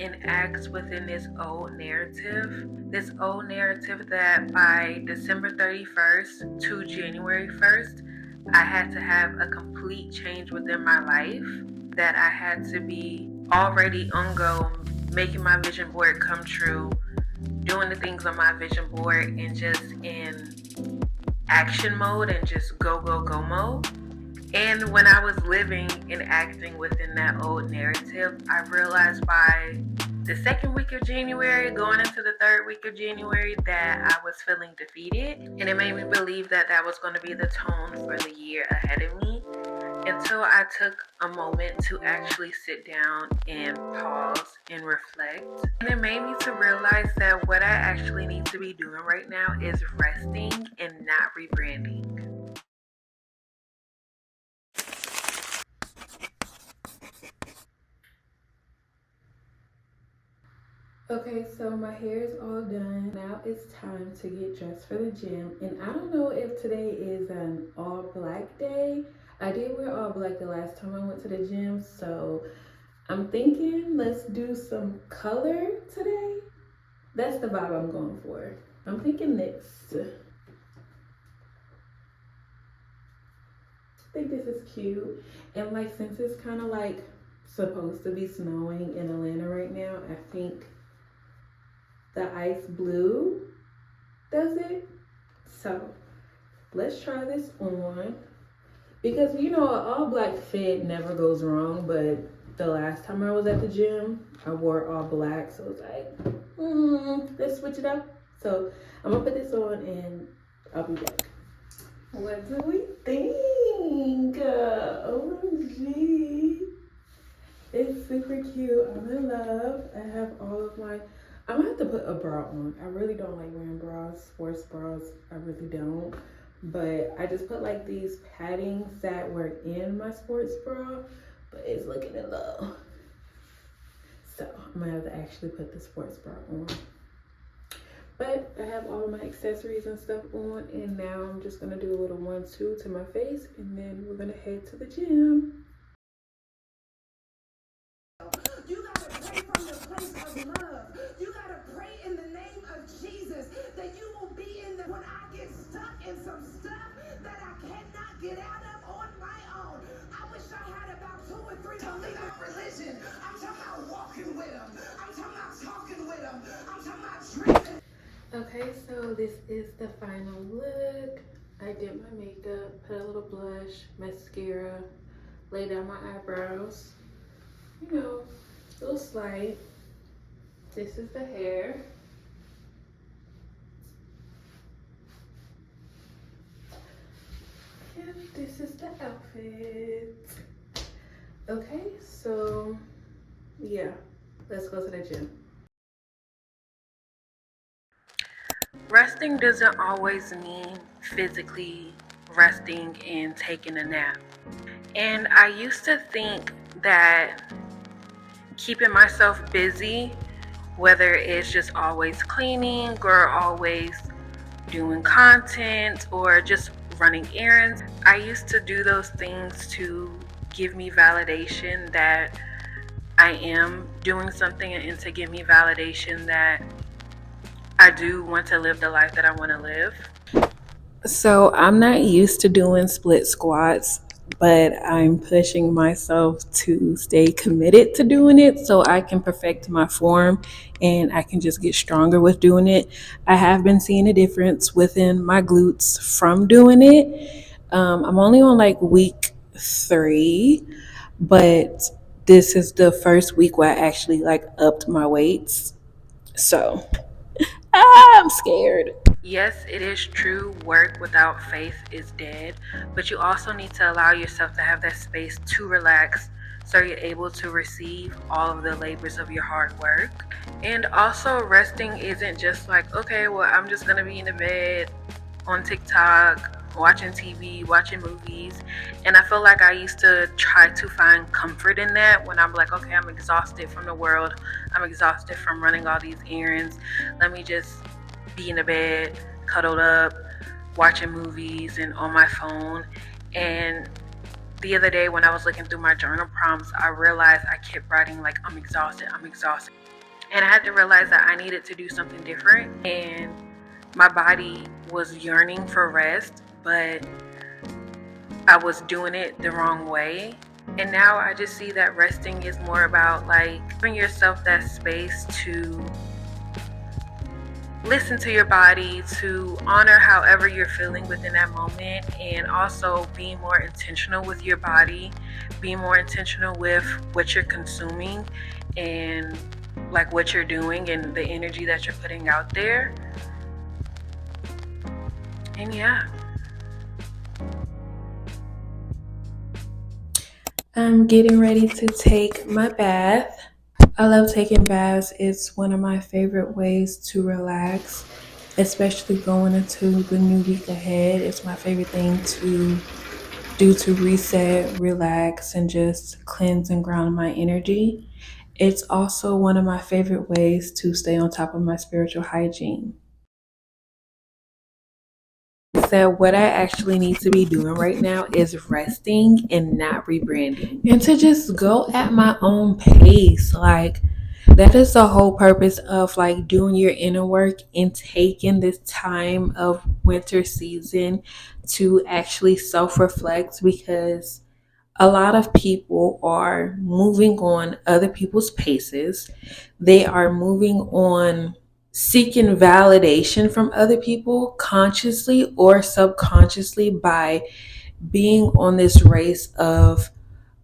and acts within this old narrative. This old narrative that by December 31st to January 1st, I had to have a complete change within my life, that I had to be already on go, making my vision board come true, doing the things on my vision board and just in action mode and just go mode. And when I was living and acting within that old narrative, I realized by the second week of January, going into the third week of January, that I was feeling defeated. And it made me believe that that was going to be the tone for the year ahead of me, until I took a moment to actually sit down and pause and reflect. And it made me to realize that what I actually need to be doing right now is resting and not rebranding. Okay, so my hair is all done. Now it's time to get dressed for the gym. And I don't know if today is an all black day. I did wear all black the last time I went to the gym, so I'm thinking let's do some color today. That's the vibe I'm going for. I'm thinking this. I think this is cute. And like, since it's kind of like supposed to be snowing in Atlanta right now, I think the ice blue does it. So let's try this on, because you know, an all black fit never goes wrong, but the last time I was at the gym, I wore all black, so it's like, let's switch it up. So I'm gonna put this on and I'll be back. What do we think? OMG. It's super cute. I'm in love. I have all of my, I'm gonna have to put a bra on. I really don't like wearing bras, sports bras. I really don't. But I just put like these paddings that were in my sports bra, but it's looking a little. So I'm gonna have to actually put the sports bra on. But I have all of my accessories and stuff on, and now I'm just gonna do a little 1-2 to my face, and then we're gonna head to the gym. You gotta pray from the place of love. You gotta pray in the name of Jesus that you will be in the, when I get stuck in some stuff that I cannot get out of on my own. I wish I had about 2 or 3 believers. Religion. I'm talking about walking with him. I'm talking about talking with him. I'm talking about drinking. Okay, so this is the final look. I did my makeup, put a little blush, mascara, laid down my eyebrows. You know, a little slight. This is the hair. And this is the outfit. Okay, so yeah, let's go to the gym. Resting doesn't always mean physically resting and taking a nap. And I used to think that keeping myself busy, whether it's just always cleaning or always doing content or just running errands, I used to do those things to give me validation that I am doing something, and to give me validation that I do want to live the life that I want to live. So I'm not used to doing split squats, but I'm pushing myself to stay committed to doing it so I can perfect my form and I can just get stronger with doing it. I have been seeing a difference within my glutes from doing it. I'm only on like week 3, but this is the first week where I actually like upped my weights. So I'm scared. Yes, it is true. Work without faith is dead, but you also need to allow yourself to have that space to relax so you're able to receive all of the labors of your hard work. And also, resting isn't just like, okay, well, I'm just gonna be in the bed on TikTok, watching TV, watching movies. And I feel like I used to try to find comfort in that when I'm like, okay, I'm exhausted from the world. I'm exhausted from running all these errands. Let me just be in the bed, cuddled up, watching movies and on my phone. And The other day when I was looking through my journal prompts, I realized I kept writing like, I'm exhausted. And I had to realize that I needed to do something different. And my body was yearning for rest, but I was doing it the wrong way. And now I just see that resting is more about like giving yourself that space to listen to your body, to honor however you're feeling within that moment, and also being more intentional with your body, being more intentional with what you're consuming and like what you're doing and the energy that you're putting out there. And yeah. I'm getting ready to take my bath. I love taking baths. It's one of my favorite ways to relax, especially going into the new week ahead. It's my favorite thing to do to reset, relax, and just cleanse and ground my energy. It's also one of my favorite ways to stay on top of my spiritual hygiene. So what I actually need to be doing right now is resting and not rebranding, and to just go at my own pace. Like, that is the whole purpose of like doing your inner work and taking this time of winter season to actually self-reflect, because a lot of people are moving on other people's paces. They are moving on seeking validation from other people consciously or subconsciously by being on this race of,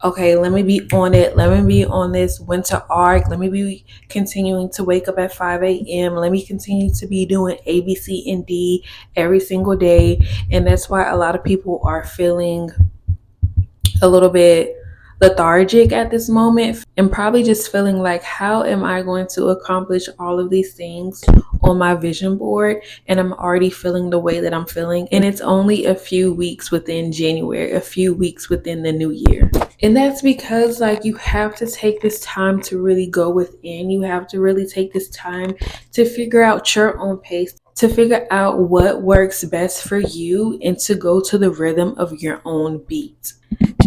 okay, let me be on it. Let me be on this winter arc. Let me be continuing to wake up at 5 a.m. Let me continue to be doing A, B, C, and D every single day. And that's why a lot of people are feeling a little bit lethargic at this moment, and probably just feeling like, how am I going to accomplish all of these things on my vision board? And I'm already feeling the way that I'm feeling, and it's only a few weeks within January, a few weeks within the new year. And that's because like you have to take this time to really go within. You have to really take this time to figure out your own pace, to figure out what works best for you, and to go to the rhythm of your own beat.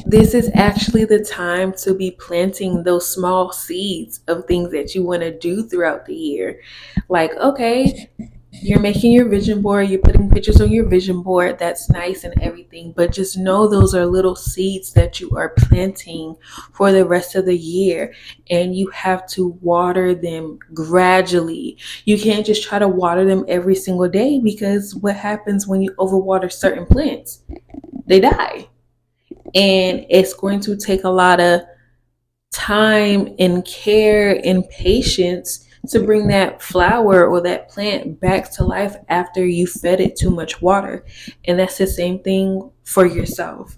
This is actually the time to be planting those small seeds of things that you want to do throughout the year. Like, okay, you're making your vision board, you're putting pictures on your vision board. That's nice and everything, but just know those are little seeds that you are planting for the rest of the year, and you have to water them gradually. You can't just try to water them every single day, because what happens when you overwater certain plants? They die. And it's going to take a lot of time and care and patience to bring that flower or that plant back to life after you fed it too much water. And that's the same thing for yourself.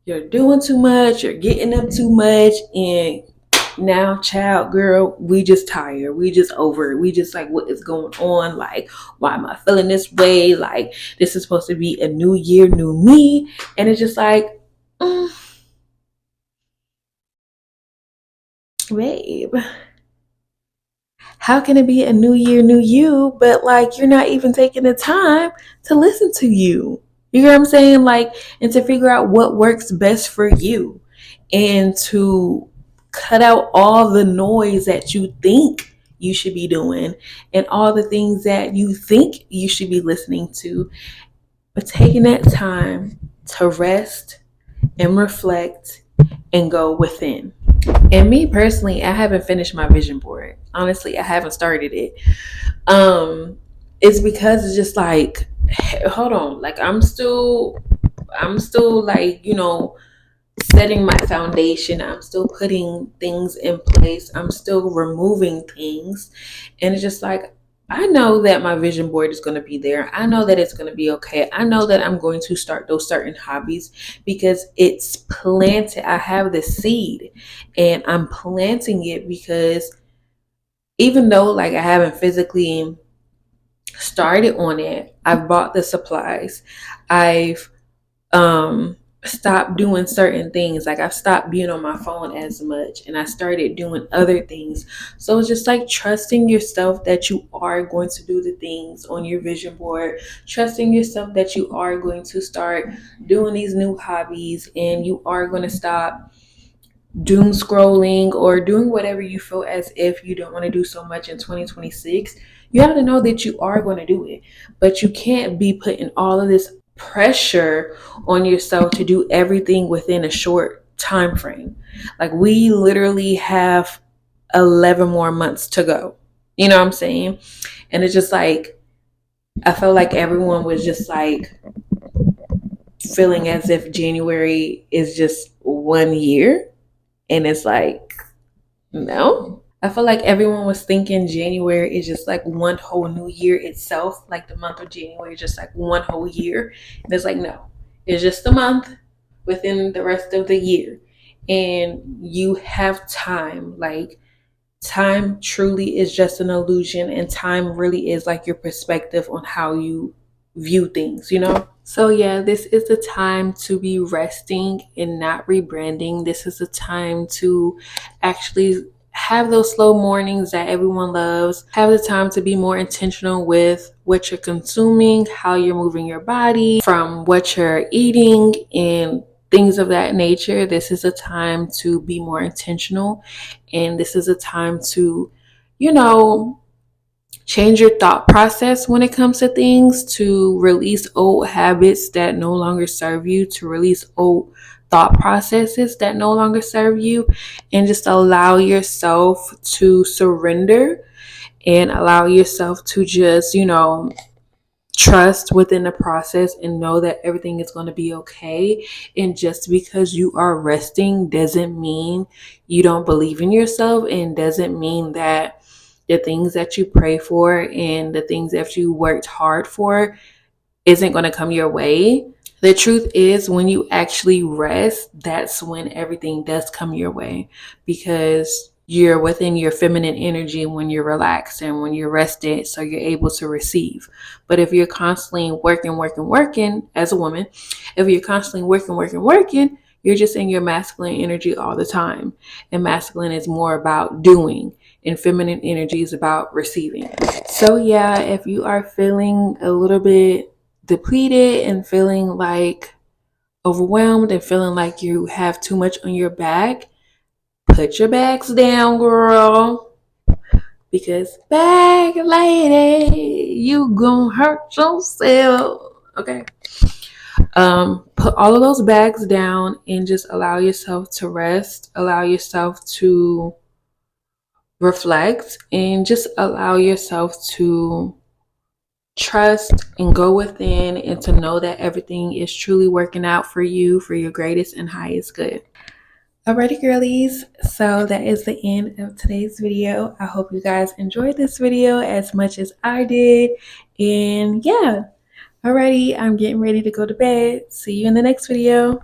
You're doing too much, you're getting up too much, and now, child, girl, we just tired. We just over it. We just like, what is going on? Like, why am I feeling this way? Like, this is supposed to be a new year, new me. And it's just like, babe, how can it be a new year, new you, but like you're not even taking the time to listen to you? You know what I'm saying? Like, and to figure out what works best for you, and to cut out all the noise that you think you should be doing and all the things that you think you should be listening to, but taking that time to rest and reflect and go within. And me personally, I haven't finished my vision board. Honestly, I haven't started it. It's because it's just like, hold on, like I'm still like, setting my foundation. I'm still putting things in place. I'm still removing things. And it's just like, I know that my vision board is going to be there. I know that it's going to be okay. I know that I'm going to start those certain hobbies because it's planted. I have the seed and I'm planting it, because even though like I haven't physically started on it, I've bought the supplies. I've stopped doing certain things. Like I've stopped being on my phone as much and I started doing other things. So it's just like trusting yourself that you are going to do the things on your vision board, trusting yourself that you are going to start doing these new hobbies and you are going to stop doom scrolling or doing whatever you feel as if you don't want to do so much in 2026. You have to know that you are going to do it, but you can't be putting all of this pressure on yourself to do everything within a short time frame. Like we literally have 11 more months to go. You know what I'm saying? And it's just like I felt like everyone was just like feeling as if January is just 1 year. And it's like, no. I feel like everyone was thinking January is just like one whole new year itself. Like the month of January is just like one whole year. And it's like, no, it's just a month within the rest of the year. And you have time. Like time truly is just an illusion. And time really is like your perspective on how you view things, you know? So yeah, this is the time to be resting and not rebranding. This is the time to actually have those slow mornings that everyone loves. Have the time to be more intentional with what you're consuming, how you're moving your body, from what you're eating and things of that nature. This is a time to be more intentional. And this is a time to, change your thought process when it comes to things, to release old habits that no longer serve you, to release old thought processes that no longer serve you, and just allow yourself to surrender and allow yourself to just, trust within the process and know that everything is going to be okay. And just because you are resting doesn't mean you don't believe in yourself, and doesn't mean that the things that you pray for and the things that you worked hard for isn't going to come your way. The truth is, when you actually rest, that's when everything does come your way, because you're within your feminine energy when you're relaxed and when you're rested, so you're able to receive. But if you're constantly working as a woman, if you're constantly working, you're just in your masculine energy all the time. And masculine is more about doing, and feminine energy is about receiving. So yeah, if you are feeling a little bit depleted and feeling like overwhelmed and feeling like you have too much on your back, put your bags down, girl. Because bag lady, you gonna hurt yourself. Okay. Put all of those bags down and just allow yourself to rest. Allow yourself to reflect, and just allow yourself to trust and go within, and to know that everything is truly working out for you for your greatest and highest good. Alrighty, girlies, so that is the end of today's video. I hope you guys enjoyed this video as much as I did. And yeah, alrighty, I'm getting ready to go to bed. See you in the next video.